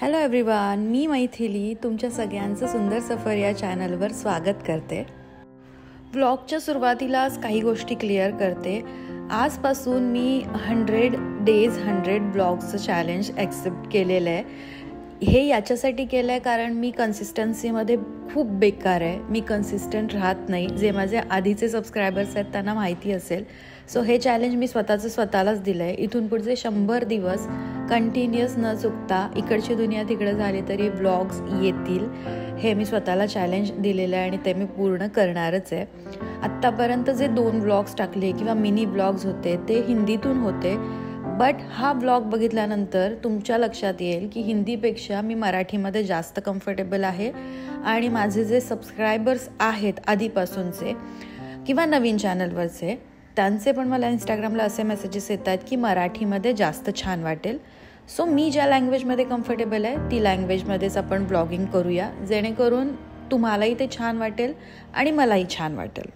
Hello everyone, मी मैथिली तुमच्या सगळ्यांचं सुंदर सफर या चॅनलवर स्वागत करते. व्लॉगच्या सुरुवातीलाच काही गोष्टी क्लिअर करते. आजपासून मी 100 डेज 100 ब्लॉग्सचं चॅलेंज ॲक्सेप्ट केलेलं आहे. हे याच्यासाठी केलं आहे कारण मी कन्सिस्टन्सीमध्ये खूप बेकार आहे. मी कन्सिस्टंट राहत नाही. जे माझे आधीचे सबस्क्रायबर्स आहेत त्यांना माहिती असेल. सो हे चॅलेंज मी स्वतःलाच दिलं आहे. इथून पुढचे 100 दिवस कंटिन्युअस न चुकता इकडची दुनिया तिकडे झाली तरी व्लॉग्स येतील. हे मी स्वतःला चॅलेंज दिलेलं आहे आणि ते मी पूर्ण करणारच आहे. आत्तापर्यंत जे 2 व्लॉग्स टाकले किंवा मिनी व्लॉग्स होते ते हिंदीतून होते. बट हा व्लॉग बघितल्यानंतर तुमच्या लक्षात येईल की हिंदीपेक्षा मी मराठीमध्ये जास्त कम्फर्टेबल आहे. आणि माझे जे सबस्क्रायबर्स आहेत आधीपासूनचे किंवा नवीन चॅनलवरचे त्यांचे पण मला इंस्टाग्रामला असे मेसेजेस येतात की मराठीमध्ये जास्त छान वाटेल. सो मी ज्या लँग्वेजमध्ये कम्फर्टेबल आहे ती लँग्वेजमध्येच आपण ब्लॉगिंग करूया, जेणेकरून तुम्हालाही ते छान वाटेल आणि मलाही छान वाटेल.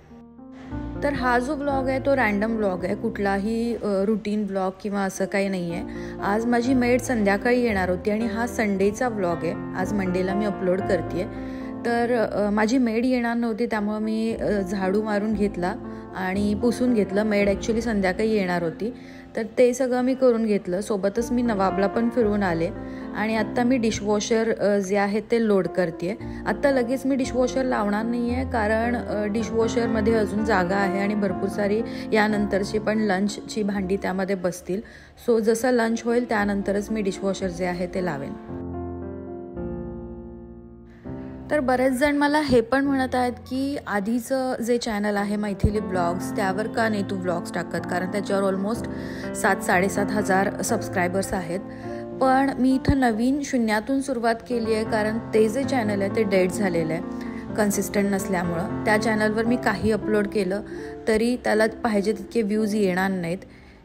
तर हा जो व्लॉग आहे तो रँडम व्लॉग आहे, कुठलाही रुटीन व्लॉग किंवा असं काही नाही आहे. आज माझी मेड संध्याकाळी येणार होती आणि हा संडेचा व्लॉग आहे. आज मंडेला मी अपलोड करते आहे. तर माझी मेड येणार नव्हती त्यामुळं मी झाडू मारून घेतला आणि पुसून घेतलं. मेड ॲक्च्युली संध्याकाळी येणार होती तर ते सगळं मी करून घेतलं. सोबतच मी नवाबला पण फिरून आले आणि आत्ता मी डिशवॉशर जे आहे ते लोड करते आहे. आत्ता लगेच मी डिशवॉशर लावणार नाही आहे कारण डिशवॉशरमध्ये अजून जागा आहे आणि भरपूर सारी यानंतरची पण लंचची भांडी त्यामध्ये बसतील. सो जसं लंच होईल त्यानंतरच मी डिशवॉशर जे आहे ते लावेन. तर बरेच जण मला हे पण म्हणत आहेत की आधीचं जे चॅनल आहे मैथिली ब्लॉग्स त्यावर का नाही तू व्लॉग्स टाकत, कारण त्याच्यावर ऑलमोस्ट 7-7.5 हजार सबस्क्रायबर्स आहेत. पण मी इथं नवीन शून्यातून सुरुवात केली आहे कारण ते जे चॅनल आहे ते डेड झालेलं आहे कन्सिस्टंट नसल्यामुळं. त्या चॅनलवर मी काही अपलोड केलं तरी त्याला पाहिजे तितके व्ह्यूज येणार नाहीत.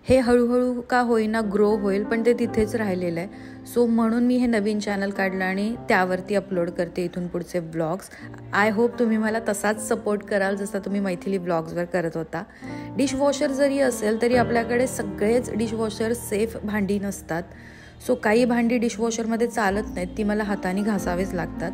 हे हळूहळू का होईना ग्रो होईल पण ते तिथेच राहिलेलं आहे. सो म्हणून मी हे नवीन चॅनल काढलं आणि त्यावरती अपलोड करते इथून पुढचे व्लॉग्स. आय होप तुम्ही मला तसाच सपोर्ट कराल जसा तुम्ही मैथिली व्लॉग्सवर करत होता. डिशवॉशर जरी असेल तरी आपल्याकडे सगळेच डिशवॉशर सेफ भांडी नसतात. सो काही भांडी डिशवॉशरमध्ये चालत नाहीत, ती मला हाताने घासावेच लागतात.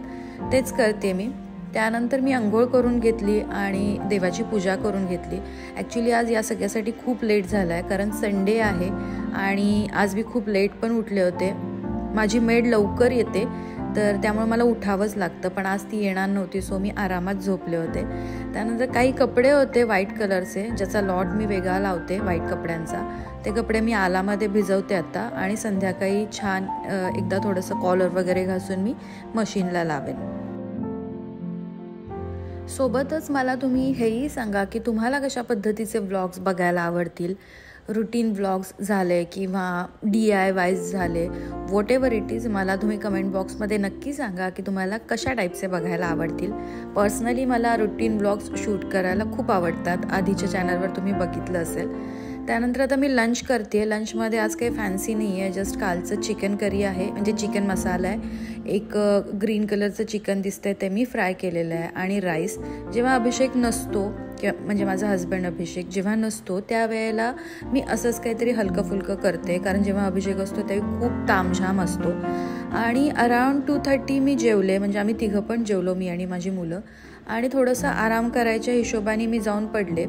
तेच करते मी. त्यानंतर मी अंघोळ करून घेतली आणि देवाची पूजा करून घेतली. ॲक्च्युली आज या सगळ्यासाठी खूप लेट झाला आहे कारण संडे आहे आणि आज मी खूप लेट पण उठले होते. माझी मेड लवकर येते तर त्यामुळे मला उठावंच लागतं, पण आज ती येणार नव्हती सो मी आरामात झोपले होते. त्यानंतर काही कपडे होते व्हाईट कलरचे ज्याचा लॉट मी वेगळा लावते व्हाईट कपड्यांचा. ते कपडे मी आलामध्ये भिजवते आता आणि संध्याकाळी छान एकदा थोडंसं कॉलर वगैरे घासून मी मशीनला लावेन. सोबतच मला तुम्ही हेही सांगा की तुम्हाला कशा पद्धतीचे व्लॉग्स बघायला आवडतील. रुटीन व्लॉग्स झाले किंवा DIYs झाले, व्हॉट एव्हर इट इज, मला तुम्ही कमेंट बॉक्समध्ये नक्की सांगा की तुम्हाला कशा टाईपचे बघायला आवडतील. पर्सनली मला रुटीन व्लॉग्स शूट करायला खूप आवडतात. आधीच्या चॅनलवर तुम्ही बघितलं असेल. त्यानंतर आता मी लंच करते. लंचमध्ये आज काही फॅन्सी नाही आहे, जस्ट कालचं चिकन करी आहे म्हणजे चिकन मसाला आहे. एक ग्रीन कलरचं चिकन दिसतंय ते मी फ्राय केलेलं आहे आणि राईस. जेव्हा अभिषेक नसतो किंवा म्हणजे माझा हजबंड अभिषेक जेव्हा नसतो त्यावेळेला मी असंच काहीतरी हलकं फुलकं करते कारण जेव्हा अभिषेक असतो त्यावेळी खूप तामझाम असतो. आणि अराउंड 2:30 मी जेवले, म्हणजे आम्ही तिघं पण जेवलो, मी आणि माझी मुलं. आणि थोडंसं आराम करायच्या हिशोबाने मी जाऊन पडले.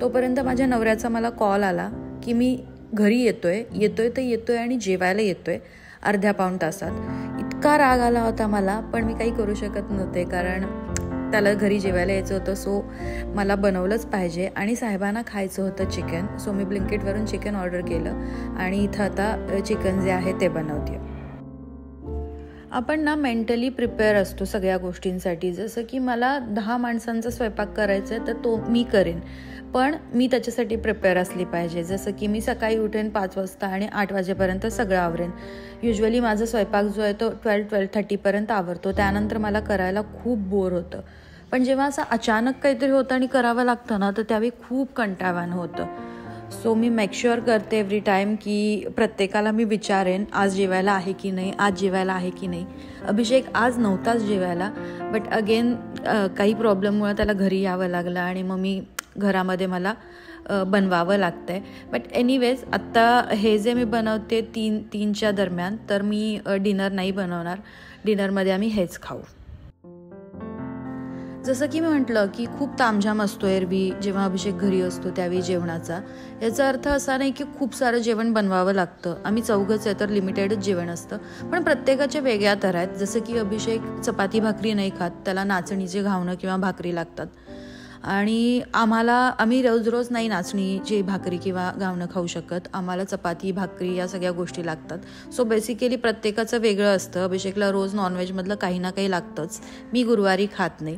तोपर्यंत माझ्या नवऱ्याचा मला कॉल आला की मी घरी येतोय आणि जेवायला येतोय अर्ध्या पाऊण तासात. इतका राग आला होता मला, पण मी काही करू शकत नव्हते कारण त्याला घरी जेवायला यायचं होतं. सो मला बनवलंच पाहिजे आणि साहेबांना खायचं होतं चिकन. सो मी ब्लिंकिटवरून चिकन ऑर्डर केलं आणि इथं आता चिकन जे आहे ते बनवते. आपण ना मेंटली प्रिपेअर असतो सगळ्या गोष्टींसाठी. जसं की मला 10 माणसांचा स्वयंपाक करायचा आहे तर तो मी करेन, पण मी त्याच्यासाठी प्रिपेअर असली पाहिजे. जसं की मी सकाळी उठेन 5 वाजता आणि 8 वाजेपर्यंत सगळं आवरेन. युजली माझा स्वयंपाक जो आहे तो 12-12:30पर्यंत आवरतो. त्यानंतर मला करायला खूप बोर होतं. पण जेव्हा असं अचानक काहीतरी होतं आणि करावं लागतं ना तर त्यावेळी खूप कंटाळवाणं होतं. सो मी मेक शुअर करते एव्हरी टाईम की प्रत्येकाला मी विचारेन आज जेवायला आहे की नाही. अभिषेक आज नव्हताच जेवायला, बट अगेन काही प्रॉब्लेममुळे त्याला घरी यावं लागलं आणि मग मी घरामध्ये मला बनवावं लागतं आहे. बट एनिवेज आत्ता हे जे मी बनवते 3च्या दरम्यान, तर मी डिनर नाही बनवणार. डिनरमध्ये आम्ही हेच खाऊ. जसं की मी म्हटलं की खूप तामझाम असतो एरवी जेव्हा अभिषेक घरी असतो त्यावेळी जेवणाचा. याचा अर्थ असा नाही की खूप सारं जेवण बनवावं लागतं. आम्ही चौघंच आहे तर लिमिटेडच जेवण असतं, पण प्रत्येकाच्या वेगळ्या तऱ्हा आहेत. जसं की अभिषेक चपाती भाकरी नाही खात, त्याला नाचणीचे घावणं किंवा भाकरी लागतात. आणि आम्ही रोज रोज नाही नाचणीची भाकरी किंवा घावणं खाऊ शकत. आम्हाला चपाती भाकरी या सगळ्या गोष्टी लागतात. सो बेसिकली प्रत्येकाचं वेगळं असतं. अभिषेकला रोज नॉनव्हेजमधलं काही ना काही लागतंच. मी गुरुवारी खात नाही.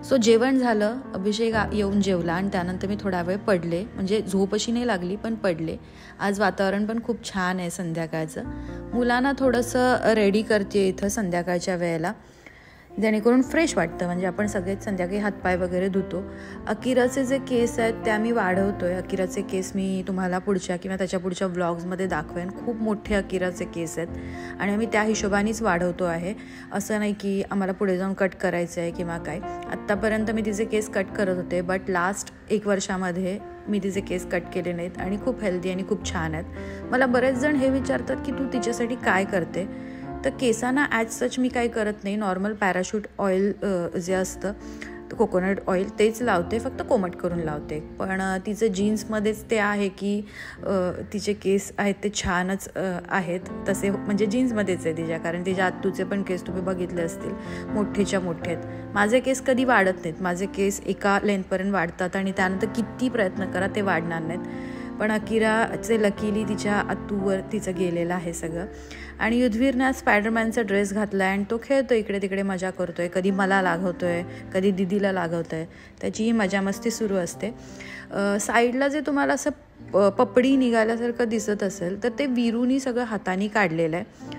सो जेवण झालं, अभिषेक येऊन जेवला आणि त्यानंतर मी थोडा वेळ पडले. म्हणजे झोप अशी नाही लागली पण पडले. आज वातावरण पण खूप छान आहे संध्याकाळचं. मुलांना थोडंसं रेडी करते इथं संध्याकाळच्या वेळेला, जेणेकरून फ्रेश वाटतं. म्हणजे आपण सगळेच संध्याकाळी हातपाय वगैरे धुतो. अकिराचे जे केस आहेत त्या मी वाढवतोय. अकिराचे केस मी तुम्हाला पुढच्या किंवा त्याच्या पुढच्या व्लॉग्समध्ये दाखवेन. खूप मोठे अकिराचे केस आहेत आणि आम्ही त्या हिशोबानेच वाढवतो आहे. असं नाही की आम्हाला पुढे जाऊन कट करायचं आहे किंवा काय. आत्तापर्यंत मी तिचे केस कट करत होते, बट लास्ट 1 वर्षामध्ये मी तिचे केस कट केले नाहीत आणि खूप हेल्दी आणि खूप छान आहेत. मला बरेच जण हे विचारतात की तू तिच्यासाठी काय करते. तर केसांना ॲज सच मी काही करत नाही. नॉर्मल पॅराशूट ऑइल जे असतं कोकोनट ऑइल तेच लावते, फक्त कोमट करून लावते. पण तिचं जीन्समध्येच ते आहे की तिचे केस आहेत ते छानच आहेत तसे. म्हणजे जीन्समध्येच आहे तिच्या, कारण तिच्या आत्तूचे पण केस तुम्ही बघितले असतील, मोठेच्या मोठे आहेत. माझे केस कधी वाढत नाहीत. माझे केस एका लेंथपर्यंत वाढतात आणि त्यानंतर किती प्रयत्न करा ते वाढणार नाहीत. पण अकिराचे लकीली तिच्या आत्तूवर तिचं गेलेलं आहे सगळं. आणि युद्धवीरने आज स्पायडरमॅनचा ड्रेस घातला आहे आणि तो खेळतो, इकडे तिकडे मजा करतो आहे. कधी मला लागवतो आहे, कधी दिदीला लागवतो आहे. त्याचीही मजा मस्ती सुरू असते. साईडला जे तुम्हाला असं पपडी निघाल्यासारखं दिसत असेल तर ते वीरूनी सगळं हाताने काढलेलं आहे.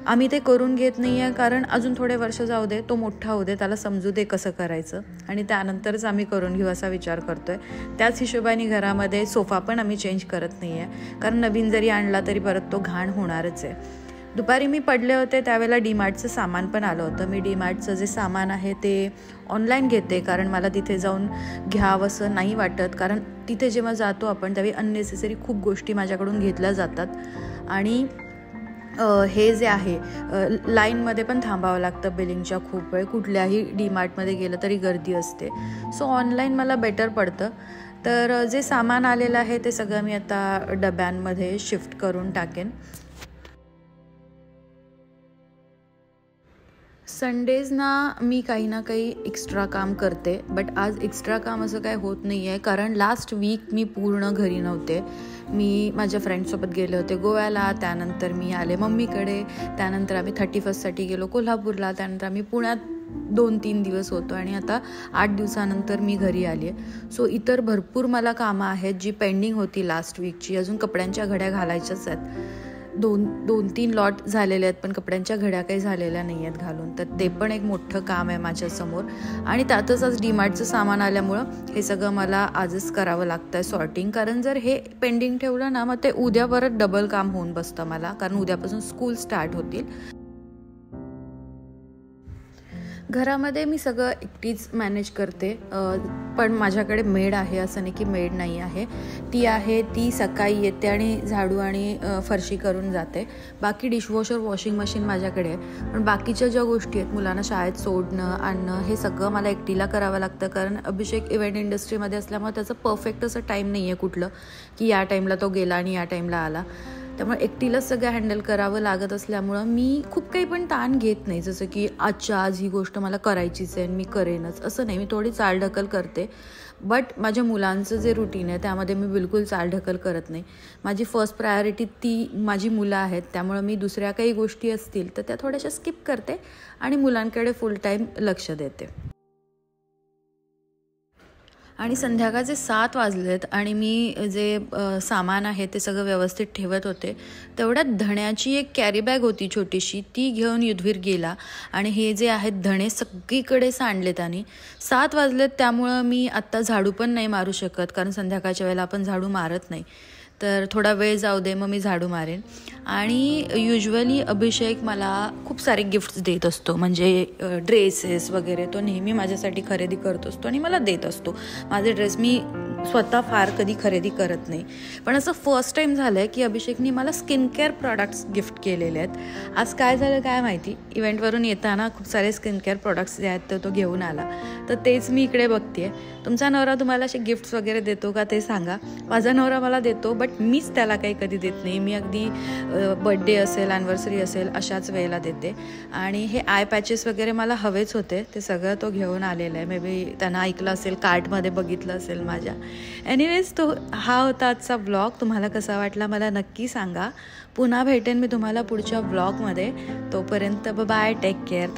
आम्ही ते करून घेत नाही आहे, कारण अजून थोडे वर्ष जाऊ दे, तो मोठा होऊ दे, त्याला समजू दे कसं करायचं आणि त्यानंतरच आम्ही करून घेऊ असा विचार करतो आहे. त्याच हिशोबाने घरामध्ये सोफा पण आम्ही चेंज करत नाही आहे, कारण नवीन जरी आणला तरी परत तो घाण होणारच आहे. दुपारी मी पडले होते त्यावेळेला डीमार्टचं सामान पण आलं होतं. मी डीमार्टचं जे सामान आहे ते ऑनलाईन घेते, कारण मला तिथे जाऊन घ्यावं असं नाही वाटत. कारण तिथे जेव्हा जातो आपण त्यावेळी अननेसेसरी खूप गोष्टी माझ्याकडून घेतल्या जातात आणि हे जे आहे लाईनमध्ये पण थांबावं लागतं बिलिंगच्या खूप वेळ. कुठल्याही डीमार्टमध्ये गेलं तरी गर्दी असते. सो ऑनलाईन मला बेटर पडतं. तर जे सामान आलेलं आहे ते सगळं मी आता डब्यांमध्ये शिफ्ट करून टाकेन. संडेजना मी काही ना काही एक्स्ट्रा काम करते, बट आज एक्स्ट्रा काम असं काय होत नाही आहे, कारण लास्ट वीक मी पूर्ण घरी नव्हते. मी माझ्या फ्रेंड्ससोबत गेले होते गोव्याला, त्यानंतर मी आले मम्मीकडे, त्यानंतर आम्ही 31st गेलो कोल्हापूरला, त्यानंतर आम्ही पुण्यात 2-3 दिवस होतो आणि आता 8 दिवसानंतर मी घरी आली आहे. सो इतर भरपूर मला कामं आहेत जी पेंडिंग होती लास्ट वीकची. अजून कपड्यांच्या घड्या घालायच्याच आहेत. 2-3 लॉट झालेले आहेत, पण कपड्यांच्या घड्या काही झालेल्या नाही आहेत घालून. तर ते पण एक मोठं काम आहे माझ्यासमोर. आणि त्यातच आज डीमार्टचं सामान आल्यामुळं हे सगळं मला आजच करावं लागतं आहे सॉर्टिंग. कारण जर हे पेंडिंग ठेवलं ना मग ते उद्या परत डबल काम होऊन बसतं मला, कारण उद्यापासून स्कूल स्टार्ट होतील. घरामध्ये मी सगळं एकटीच मॅनेज करते, पण माझ्याकडे मेड आहे, असं नाही की मेड नाही आहे. ती सकाळी येते आणि झाडू आणि फरशी करून जाते. बाकी डिशवॉशर वॉशिंग मशीन माझ्याकडे आहे, पण बाकीच्या ज्या गोष्टी आहेत मुलांना शाळेत सोडणं आणणं हे सगळं मला एकटीला करावं लागतं. कारण अभिषेक इव्हेंट इंडस्ट्रीमध्ये असल्यामुळे त्याचं परफेक्ट असं टाईम नाही आहे कुठलं की या टाईमला तो गेला आणि या टाईमला आला. त्यामुळे एकटीलाच सगळं हँडल करावं लागत असल्यामुळं मी खूप काही पण ताण घेत नाही. जसं की आजच्या आज ही गोष्ट मला करायचीच आहे मी करेनच असं नाही. मी थोडी चालढकल करते, बट माझ्या मुलांचं जे रुटीन आहे त्यामध्ये मी बिलकुल चालढकल करत नाही. माझी फर्स्ट प्रायोरिटी ती माझी मुलं आहेत, त्यामुळं मी दुसऱ्या काही गोष्टी असतील तर त्या थोड्याशा स्किप करते आणि मुलांकडे फुल टाईम लक्ष देते. आणि संध्याकाळचे 7 वाजलेत आणि मी जे सामान आहे ते सगळं व्यवस्थित ठेवत होते. तेवढ्यात धण्याची एक कॅरी बॅग होती छोटीशी, ती घेऊन युद्धवीर गेला आणि हे जे आहेत धणे सगळीकडे सांडलेत. आणि 7 वाजलेत त्यामुळं मी आत्ता झाडू पण नाही मारू शकत, कारण संध्याकाळच्या वेळेला आपण झाडू मारत नाही. तर थोडा वेळ जाऊ दे मग मी झाडू मारेन. आणि युजली अभिषेक मला खूप सारे गिफ्ट्स देत असतो, म्हणजे ड्रेसेस वगैरे तो नेहमी माझ्यासाठी खरेदी करत असतो आणि मला देत असतो. माझे ड्रेस मी स्वतः फार कधी खरेदी करत नाही, पण असं फर्स्ट टाईम झालं आहे की अभिषेकनी मला स्किन केअर प्रॉडक्ट्स गिफ्ट केलेले आहेत. आज काय झालं काय माहिती, इव्हेंटवरून येताना खूप सारे स्किन केअर प्रॉडक्ट्स जे आहेत तो घेऊन आला, तर तेच मी इकडे बघते आहे. तुमचा नवरा तुम्हाला असे गिफ्ट्स वगैरे देतो का ते सांगा. माझा नवरा मला देतो, बट मीच त्याला काही कधी देत नाही. मी अगदी बड्डे असेल, ॲनिव्हर्सरी असेल अशाच वेळेला देते. आणि हे आय पॅचेस वगैरे मला हवेच होते, ते सगळं तो घेऊन आलेलं आहे. मे बी त्यांना ऐकलं असेल, कार्टमध्ये बघितलं असेल माझ्या. एनिवेज हा होता आजचा व्लॉग. तुम्हाला कसा वाटला मला नक्की सांगा. पुन्हा भेटेन मी तुम्हाला पुढच्या व्लॉगमध्ये. तोपर्यंत बाय, टेक केअर.